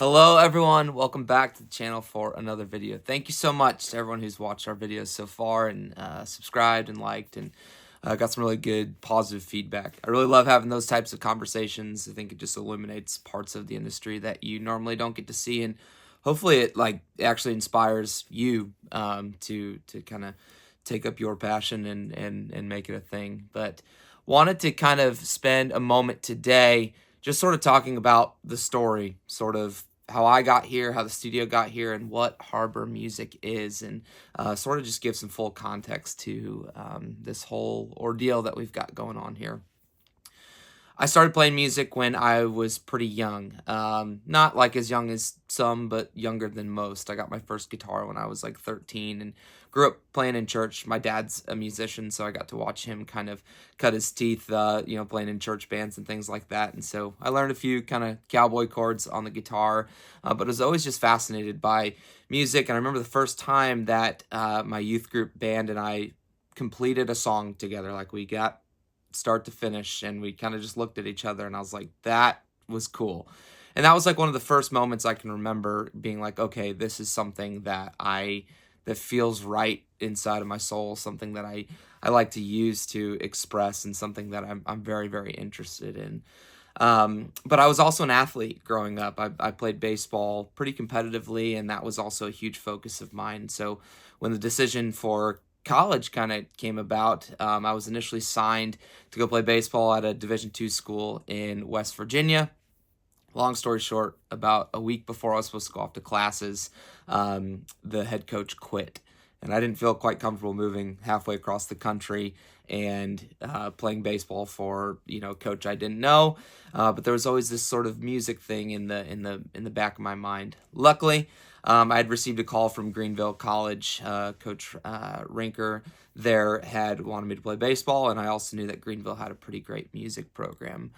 Hello everyone, welcome back to the channel for another video. Thank you so much to everyone who's watched our videos so far and subscribed and liked and got some really good positive feedback. I really love having those types of conversations. I think it just illuminates parts of the industry that you normally don't get to see, and hopefully it actually inspires you to kind of take up your passion and make it a thing. But wanted to kind of spend a moment today just sort of talking about the story, sort of how I got here, how the studio got here, and what Harbor Music is, and sort of just give some full context to this whole ordeal that we've got going on here. I started playing music when I was pretty young. Not like as young as some, but younger than most. I got my first guitar when I was like 13 and grew up playing in church. My dad's a musician, so I got to watch him kind of cut his teeth, playing in church bands and things like that. And so I learned a few kind of cowboy chords on the guitar, but I was always just fascinated by music. And I remember the first time that my youth group band and I completed a song together. Like, we got start to finish, and we kind of just looked at each other, and I was like, that was cool. And that was like one of the first moments I can remember being like, okay, this is something that feels right inside of my soul, something that I like to use to express, and something that I'm very, very interested in. But I was also an athlete growing up. I played baseball pretty competitively, and that was also a huge focus of mine. So when the decision for college kind of came about, I was initially signed to go play baseball at a Division II school in West Virginia. Long story short, about a week before I was supposed to go off to classes, the head coach quit. And I didn't feel quite comfortable moving halfway across the country and playing baseball for a coach I didn't know. But there was always this sort of music thing in the back of my mind. Luckily, I had received a call from Greenville College. Coach Rinker there had wanted me to play baseball, and I also knew that Greenville had a pretty great music program.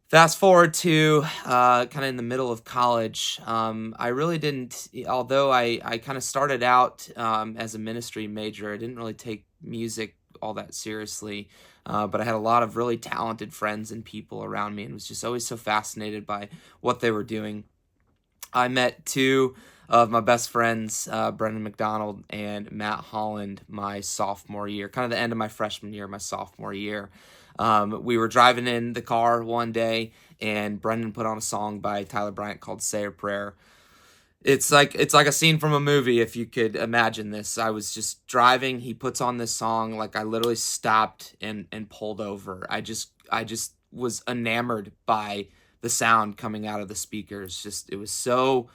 Fast forward to kind of in the middle of college, I really didn't, although I kind of started out as a ministry major, I didn't really take music all that seriously, but I had a lot of really talented friends and people around me, and was just always so fascinated by what they were doing. I met two of my best friends, Brendan McDonald and Matt Holland, my sophomore year, kind of the end of my freshman year, my sophomore year. We were driving in the car one day, and Brendan put on a song by Tyler Bryant called Say a Prayer. It's like a scene from a movie, if you could imagine this. I was just driving, he puts on this song, like I literally stopped and pulled over. I just was enamored by the sound coming out of the speakers. It was so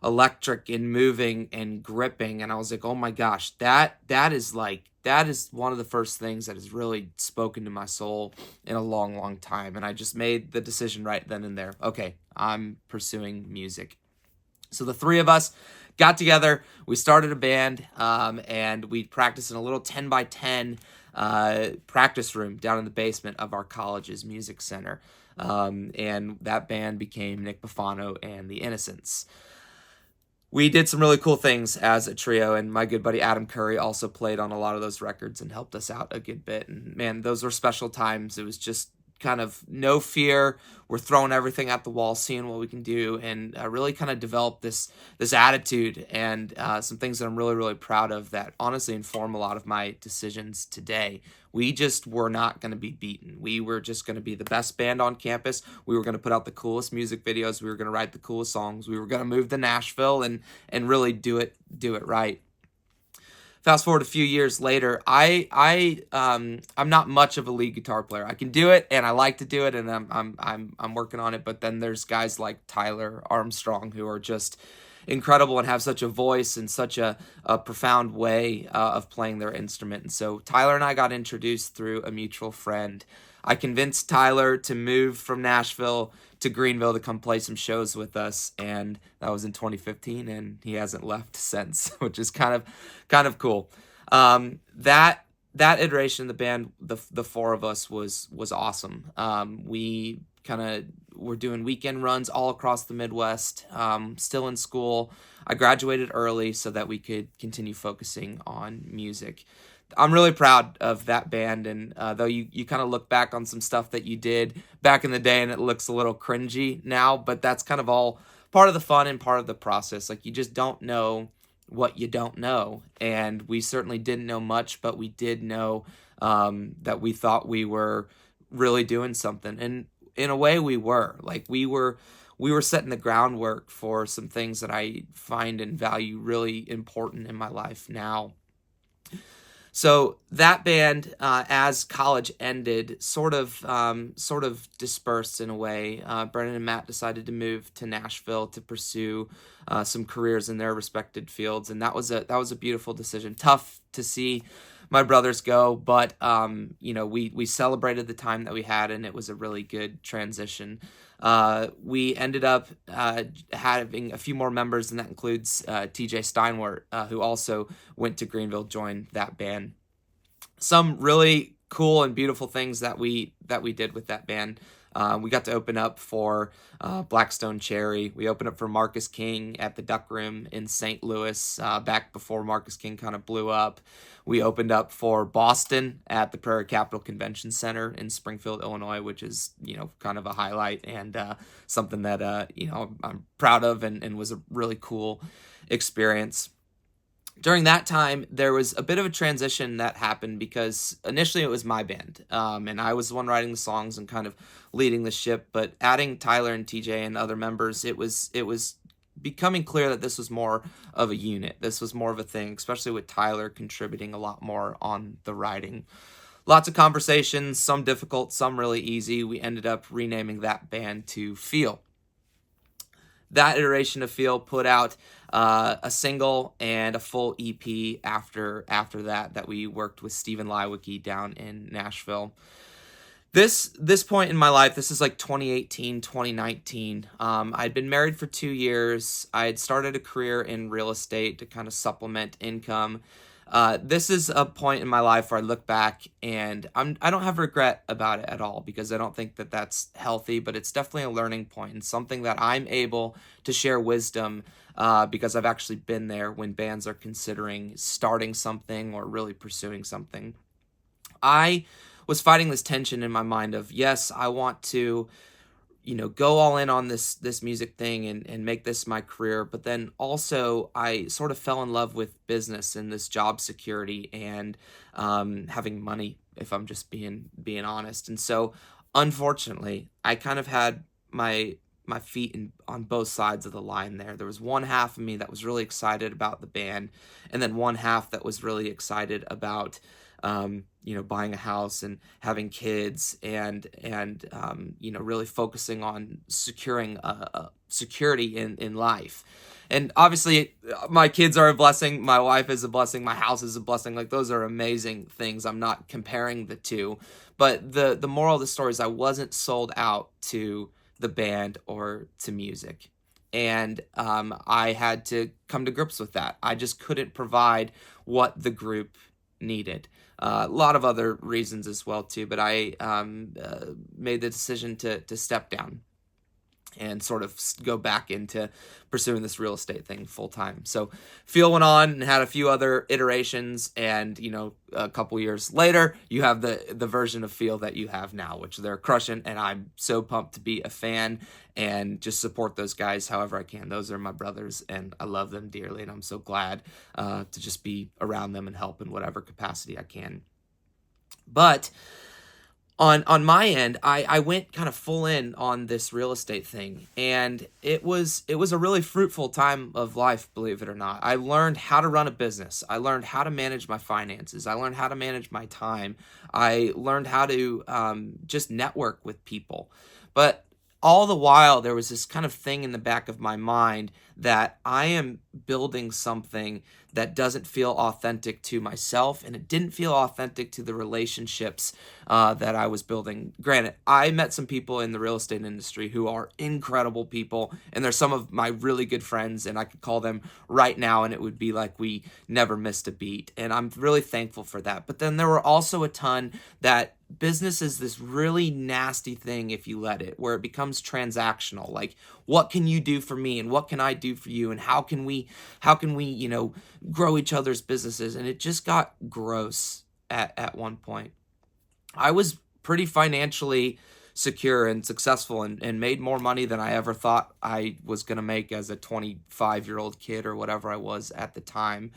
electric and moving and gripping, and I was like, oh my gosh, that is one of the first things that has really spoken to my soul in a long time. And I just made the decision right then and there. Okay, I'm pursuing music. So the three of us got together, we started a band, and we practiced in a little 10 by 10 practice room down in the basement of our college's music center. And that band became Nick Bifano and the Innocents. We did some really cool things as a trio, and my good buddy Adam Curry also played on a lot of those records and helped us out a good bit. And man, those were special times. It was just kind of no fear. We're throwing everything at the wall, seeing what we can do, and really kind of developed this attitude and some things that I'm really proud of that honestly inform a lot of my decisions today. We just were not going to be beaten. We were just going to be the best band on campus. We were going to put out the coolest music videos. We were going to write the coolest songs. We were going to move to Nashville and really do it right. Fast forward a few years later, I'm not much of a lead guitar player. I can do it, and I like to do it, and I'm working on it. But then there's guys like Tyler Armstrong who are just incredible and have such a voice and such a profound way of playing their instrument. And so Tyler and I got introduced through a mutual friend. I convinced Tyler to move from Nashville to Greenville to come play some shows with us, and that was in 2015, and he hasn't left since, which is kind of cool. That iteration of the band, the four of us, was awesome. We kind of were doing weekend runs all across the Midwest, still in school. I graduated early so that we could continue focusing on music. I'm really proud of that band, and though you kind of look back on some stuff that you did back in the day and it looks a little cringy now, but that's kind of all part of the fun and part of the process. Like, you just don't know what you don't know. And we certainly didn't know much, but we did know that we thought we were really doing something. And in a way we were. Like, we were setting the groundwork for some things that I find and value really important in my life now. So that band, as college ended, sort of dispersed in a way. Brennan and Matt decided to move to Nashville to pursue some careers in their respected fields, and that was a beautiful decision. Tough to see my brothers go, but we celebrated the time that we had, and it was a really good transition. We ended up having a few more members, and that includes TJ Steinwart, who also went to Greenville, joined that band. Some really cool and beautiful things that we did with that band. We got to open up for Blackstone Cherry. We opened up for Marcus King at the Duck Room in St. Louis back before Marcus King kind of blew up. We opened up for Boston at the Prairie Capital Convention Center in Springfield, Illinois, which is, kind of a highlight and something that, I'm proud of and was a really cool experience. During that time, there was a bit of a transition that happened because initially it was my band, and I was the one writing the songs and kind of leading the ship. But adding Tyler and TJ and other members, it was becoming clear that this was more of a unit. This was more of a thing, especially with Tyler contributing a lot more on the writing. Lots of conversations, some difficult, some really easy. We ended up renaming that band to Feel. That iteration of Feel put out a single and a full EP after that we worked with Stephen Lywicki down in Nashville. This point in my life, this is like 2018, 2019. I'd been married for 2 years. I had started a career in real estate to kind of supplement income. This is a point in my life where I look back and I don't have regret about it at all, because I don't think that that's healthy, but it's definitely a learning point and something that I'm able to share wisdom because I've actually been there when bands are considering starting something or really pursuing something. I was fighting this tension in my mind of, yes, I want to go all in on this music thing and make this my career. But then also I sort of fell in love with business and this job security and having money, if I'm just being honest. And so unfortunately, I kind of had my feet on both sides of the line there. There was one half of me that was really excited about the band, and then one half that was really excited about buying a house and having kids and really focusing on securing security in life. And obviously my kids are a blessing, my wife is a blessing, my house is a blessing. Like, those are amazing things. I'm not comparing the two, but the moral of the story is I wasn't sold out to the band or to music. And I had to come to grips with that. I just couldn't provide what the group needed. A lot of other reasons as well too, but I made the decision to step down and sort of go back into pursuing this real estate thing full time. So Feel went on and had a few other iterations, and a couple years later, you have the version of Feel that you have now, which they're crushing, and I'm so pumped to be a fan and just support those guys however I can. Those are my brothers, and I love them dearly, and I'm so glad to just be around them and help in whatever capacity I can. But on my end, I went kind of full in on this real estate thing, and it was a really fruitful time of life, believe it or not. I learned how to run a business. I learned how to manage my finances. I learned how to manage my time. I learned how to just network with people. But all the while, there was this kind of thing in the back of my mind that I am building something that doesn't feel authentic to myself, and it didn't feel authentic to the relationships that I was building. Granted, I met some people in the real estate industry who are incredible people, and they're some of my really good friends, and I could call them right now, and it would be like we never missed a beat, and I'm really thankful for that. But then there were also a ton that business is this really nasty thing if you let it, where it becomes transactional. Like, what can you do for me, and what can I do for you, and how can we grow each other's businesses? And it just got gross at one point. I was pretty financially secure and successful, and made more money than I ever thought I was going to make as a 25-year-old kid or whatever I was at the time.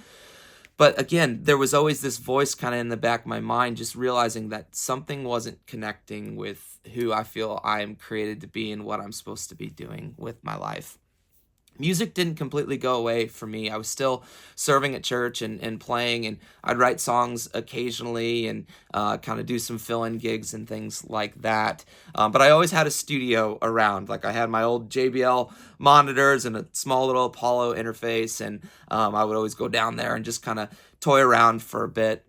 But again, there was always this voice kind of in the back of my mind, just realizing that something wasn't connecting with who I feel I am created to be and what I'm supposed to be doing with my life. Music didn't completely go away for me. I was still serving at church and playing, and I'd write songs occasionally and kind of do some fill-in gigs and things like that. But I always had a studio around. Like I had my old JBL monitors and a small little Apollo interface, and I would always go down there and just kind of toy around for a bit.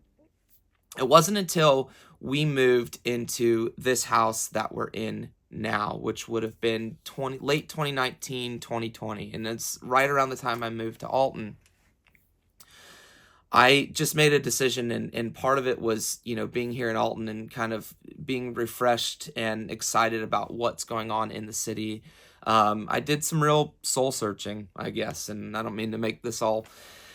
It wasn't until we moved into this house that we're in now, which would have been late 2019, 2020, and it's right around the time I moved to Alton. I just made a decision, and part of it was, being here in Alton and kind of being refreshed and excited about what's going on in the city. I did some real soul searching, I guess, and I don't mean to make this all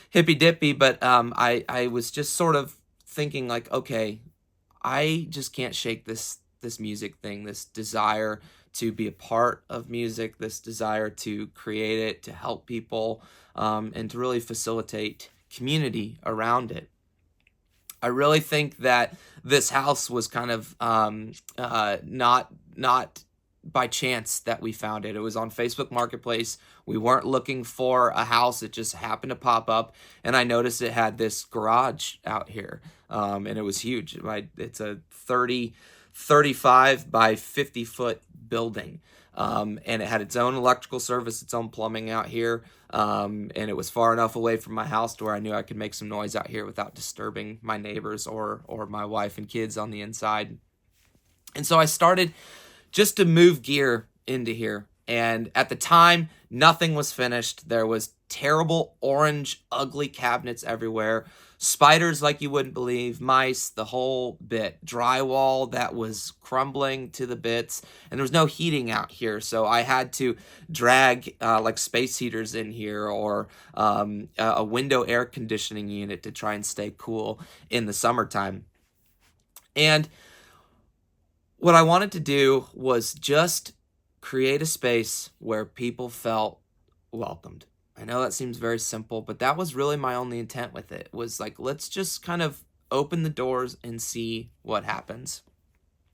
hippy-dippy, but I was just sort of thinking like, okay, I just can't shake this music thing, this desire to be a part of music, this desire to create it, to help people, and to really facilitate community around it. I really think that this house was kind of not by chance that we found it. It was on Facebook Marketplace. We weren't looking for a house. It just happened to pop up, and I noticed it had this garage out here, and it was huge. It's a 35 by 50 foot building, and it had its own electrical service, its own plumbing out here, and it was far enough away from my house to where I knew I could make some noise out here without disturbing my neighbors or my wife and kids on the inside. And so I started just to move gear into here. And at the time, nothing was finished. There was terrible orange, ugly cabinets everywhere, spiders like you wouldn't believe, mice, the whole bit, drywall that was crumbling to the bits, and there was no heating out here. So I had to drag like space heaters in here, or a window air conditioning unit to try and stay cool in the summertime. And what I wanted to do was just create a space where people felt welcomed. I know that seems very simple, but that was really my only intent with it, was like, let's just kind of open the doors and see what happens.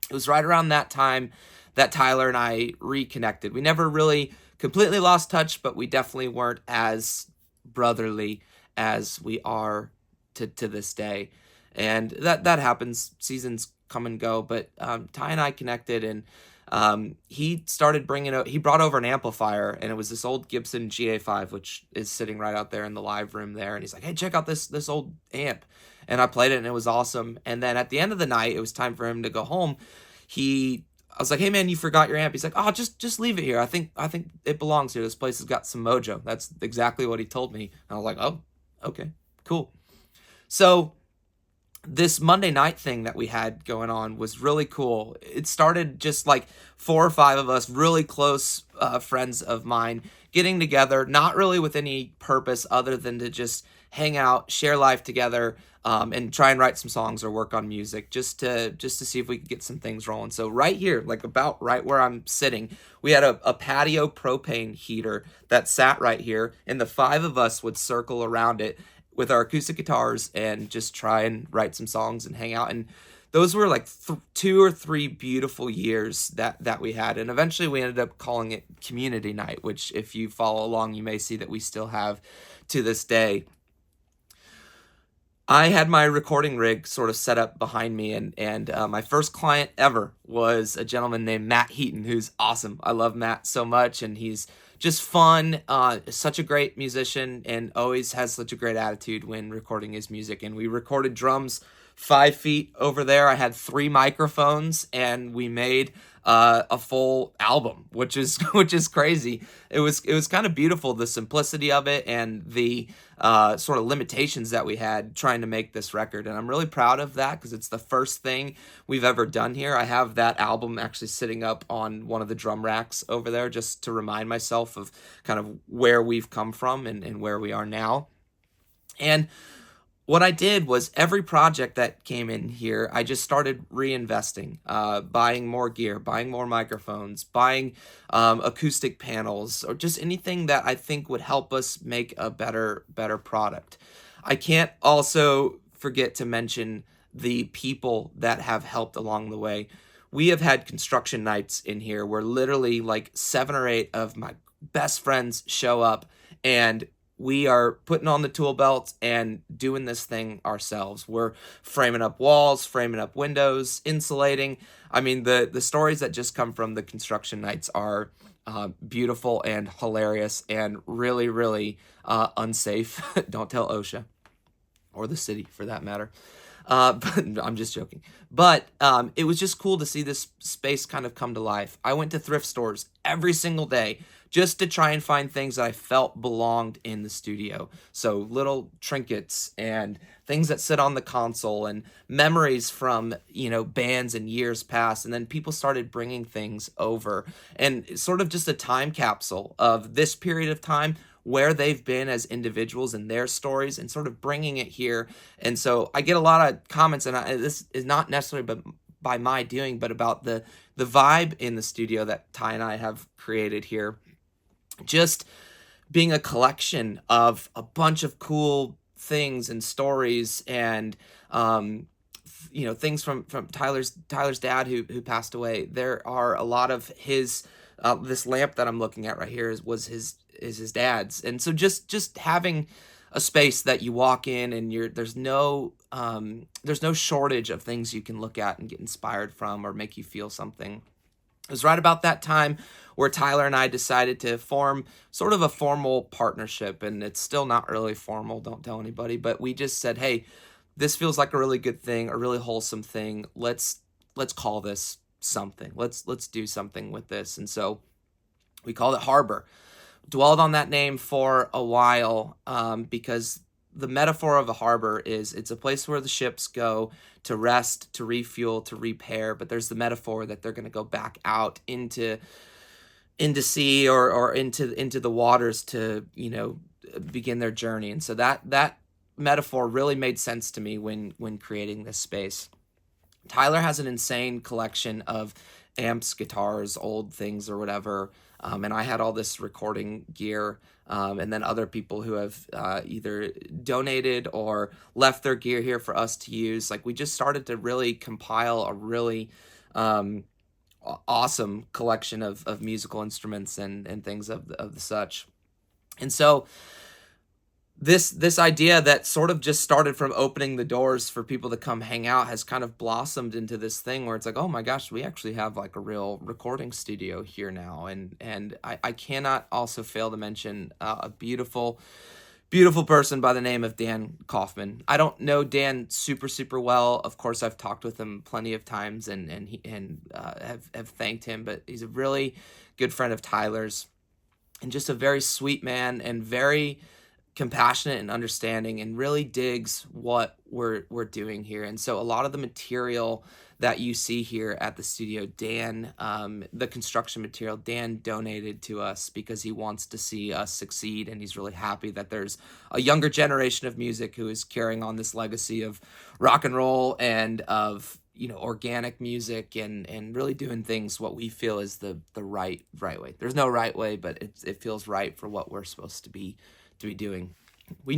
It was right around that time that Tyler and I reconnected. We never really completely lost touch, but we definitely weren't as brotherly as we are to this day. And that happens. Seasons come and go, but Ty and I connected, and he started he brought over an amplifier, and it was this old Gibson GA5, which is sitting right out there in the live room there. And he's like, hey, check out this old amp. And I played it, and it was awesome. And then at the end of the night, it was time for him to go home. I was like, hey man, you forgot your amp. He's like, oh, just leave it here. I think it belongs here. This place has got some mojo. That's exactly what he told me. And I was like, oh, okay, cool. So this Monday night thing that we had going on was really cool. It started just like 4 or 5 of us, really close friends of mine, getting together, not really with any purpose other than to just hang out, share life together, and try and write some songs or work on music, just to see if we could get some things rolling. So right here, like about right where I'm sitting, we had a patio propane heater that sat right here, and the 5 of us would circle around it with our acoustic guitars and just try and write some songs and hang out. And those were like 2 or 3 beautiful years that we had. And eventually we ended up calling it Community Night, which if you follow along, you may see that we still have to this day. I had my recording rig sort of set up behind me, and my first client ever was a gentleman named Matt Heaton, who's awesome. I love Matt so much, and he's just fun, such a great musician, and always has such a great attitude when recording his music. And we recorded drums 5 feet over there. I had 3 microphones, and we made a full album, which is crazy. It was kind of beautiful, the simplicity of it and the sort of limitations that we had trying to make this record. And I'm really proud of that because it's the first thing we've ever done here. I have that album actually sitting up on one of the drum racks over there just to remind myself of kind of where we've come from and where we are now. And what I did was every project that came in here, I just started reinvesting, buying more gear, buying more microphones, buying acoustic panels, or just anything that I think would help us make a better product. I can't also forget to mention the people that have helped along the way. We have had construction nights in here where literally like 7 or 8 of my best friends show up, and we are putting on the tool belts and doing this thing ourselves. We're framing up walls, framing up windows, insulating. I mean, the stories that just come from the construction nights are beautiful and hilarious and really, really unsafe. Don't tell OSHA, or the city for that matter. But I'm just joking. But it was just cool to see this space kind of come to life. I went to thrift stores every single day just to try and find things that I felt belonged in the studio. So little trinkets and things that sit on the console and memories from, bands and years past. And then people started bringing things over, and it's sort of just a time capsule of this period of time, where they've been as individuals and their stories, and sort of bringing it here. And so I get a lot of comments, and this is not necessarily by my doing, but about the vibe in the studio that Ty and I have created here. Just being a collection of a bunch of cool things and stories, and things from Tyler's dad who passed away. There are a lot of his this lamp that I'm looking at right here is his dad's. And so just having a space that you walk in and there's no shortage of things you can look at and get inspired from or make you feel something. It was right about that time where Tyler and I decided to form sort of a formal partnership, and it's still not really formal, don't tell anybody, but we just said, hey, this feels like a really good thing, a really wholesome thing. Let's call this something. Let's do something with this. And so we called it Harbor. Dwelled on that name for a while because the metaphor of a harbor is it's a place where the ships go to rest, to refuel, to repair, but there's the metaphor that they're going to go back out into sea or into the waters to begin their journey. And so that metaphor really made sense to me when creating this space. Tyler has an insane collection of amps, guitars, old things or whatever, and I had all this recording gear, and then other people who have either donated or left their gear here for us to use. Like, we just started to really compile a really awesome collection of musical instruments and things of the such. And so this idea that sort of just started from opening the doors for people to come hang out has kind of blossomed into this thing where it's like, oh my gosh, we actually have like a real recording studio here now. And I cannot also fail to mention a beautiful person by the name of Dan Kaufman. I don't know Dan super well. Of course, I've talked with him plenty of times and have thanked him, but he's a really good friend of Tyler's, and just a very sweet man, and very compassionate and understanding, and really digs what we're doing here. And so a lot of the material that you see here at the studio, Dan, the construction material, Dan donated to us because he wants to see us succeed, and he's really happy that there's a younger generation of music who is carrying on this legacy of rock and roll and of organic music and really doing things what we feel is the right way. There's no right way, but it feels right for what we're supposed to be doing. We